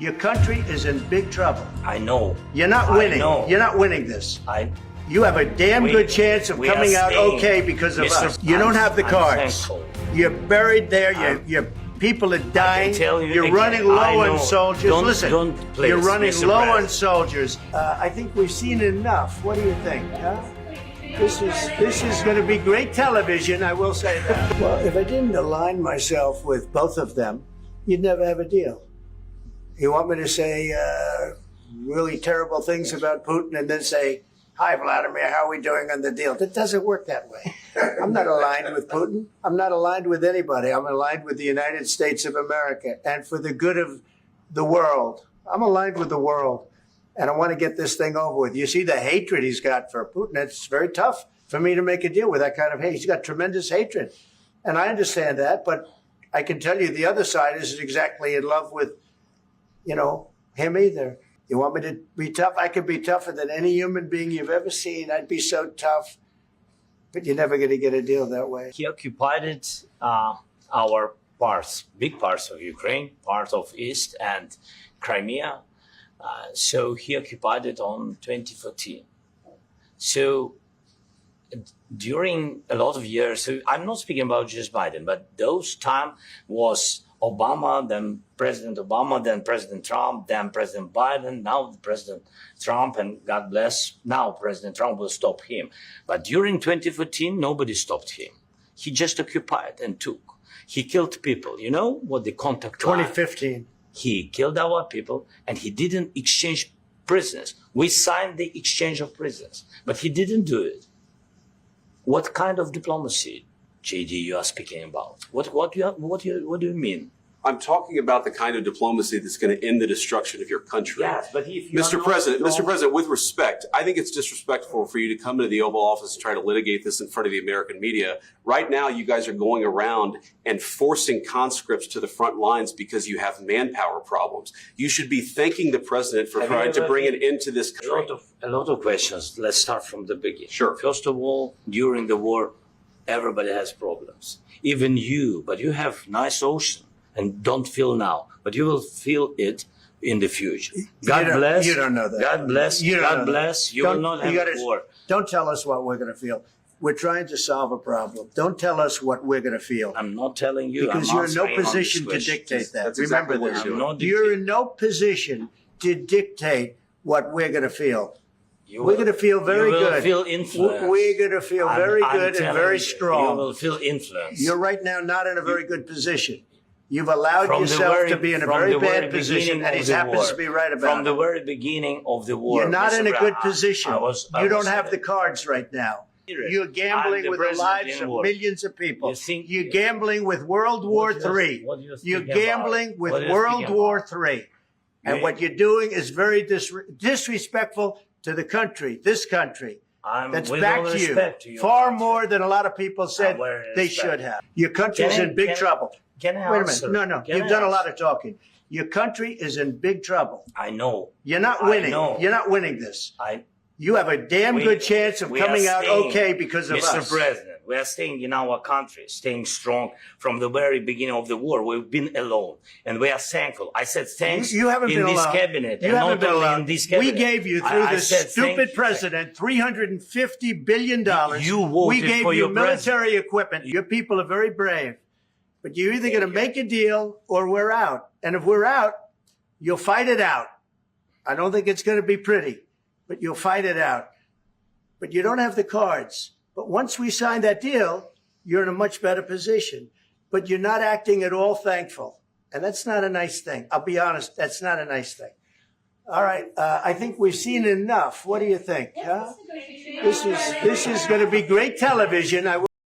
Your country is in big trouble. I know. You're not winning. know. You're not winning this. You have a damn good chance of coming out okay because of us. You don't have the cards. You're buried there. Your people are dying. You're running low on soldiers. Listen, you're running low on soldiers. I think we've seen enough. What do you think? Huh? This is going to be great television, I will say that. Well, if I didn't align myself with both of them, you'd never have a deal. You want me to say really terrible things about Putin and then say, "Hi, Vladimir, how are we doing on the deal?" That doesn't work that way. I'm not aligned with Putin. I'm not aligned with anybody. I'm aligned with the United States of America. And for the good of the world, I'm aligned with the world. And I want to get this thing over with. You see the hatred he's got for Putin. It's very tough for me to make a deal with that kind of hate. He's got tremendous hatred. And I understand that. But I can tell you the other side isn't exactly in love with, him either. You want me to be tough? I could be tougher than any human being you've ever seen. I'd be so tough. But you're never going to get a deal that way. He occupied our parts, big parts of Ukraine, part of East and Crimea. So he occupied it on 2014. So during a lot of years, so I'm not speaking about just Biden, but those time was Obama, then President Obama, then President Trump, then President Biden, now President Trump, and God bless, now President Trump will stop him. But during 2014, nobody stopped him. He just occupied and took. He killed people. You know what the contact 2015. He killed our people, and he didn't exchange prisoners. We signed the exchange of prisoners, but he didn't do it. What kind of diplomacy, JD, you are speaking about? What do you mean? I'm talking about the kind of diplomacy that's going to end the destruction of your country. Yes, but if you Mr. President, with respect, I think it's disrespectful for you to come into the Oval Office and try to litigate this in front of the American media. Right now, you guys are going around and forcing conscripts to the front lines because you have manpower problems. You should be thanking the president for trying to bring an end to this country. A lot of questions. Let's start from the beginning. Sure. First of all, during the war, everybody has problems. Even you, but you have nice ocean. And don't feel now, but you will feel it in the future. God bless. You don't know that. God bless. God bless. You will not have war. Don't tell us what we're going to feel. We're trying to solve a problem. Don't tell us what we're going to feel. I'm not telling you. Because you're in no position to dictate that. Remember this. You're in no position to dictate what we're going to feel. We're going to feel very good. You will feel influence. We're going to feel very good and very strong. You will feel influence. You're right now not in a very good position. You've allowed yourself to be in a very bad position, and he happens to be right about it. From the very beginning of the war. You're not in a good position. You don't have the cards right now. You're gambling with the lives of millions of people. You're gambling with World War III. You're gambling with World War III. And what you're doing is very disrespectful to the country, this country. That's back to you. Far more than a lot of people said they should have. Your country's in big trouble. Wait a minute. No. You've done a lot of talking. Your country is in big trouble. I know. You're not winning. You're not winning this. You have a damn good chance of coming out okay because of us. Mr. President, we are staying in our country, staying strong from the very beginning of the war. We've been alone, and we are thankful. I said thanks you haven't in been this alone. cabinet. You haven't been alone. In this cabinet. We gave you, through this stupid president, $350 billion. You voted we gave for you your military equipment. Your people are very brave. But you're either going to make a deal or we're out. And if we're out, you'll fight it out. I don't think it's going to be pretty, but you'll fight it out. But you don't have the cards. But once we sign that deal, you're in a much better position. But you're not acting at all thankful. And that's not a nice thing. I'll be honest, that's not a nice thing. All right, I think we've seen enough. What do you think? Huh? This is going to be great television.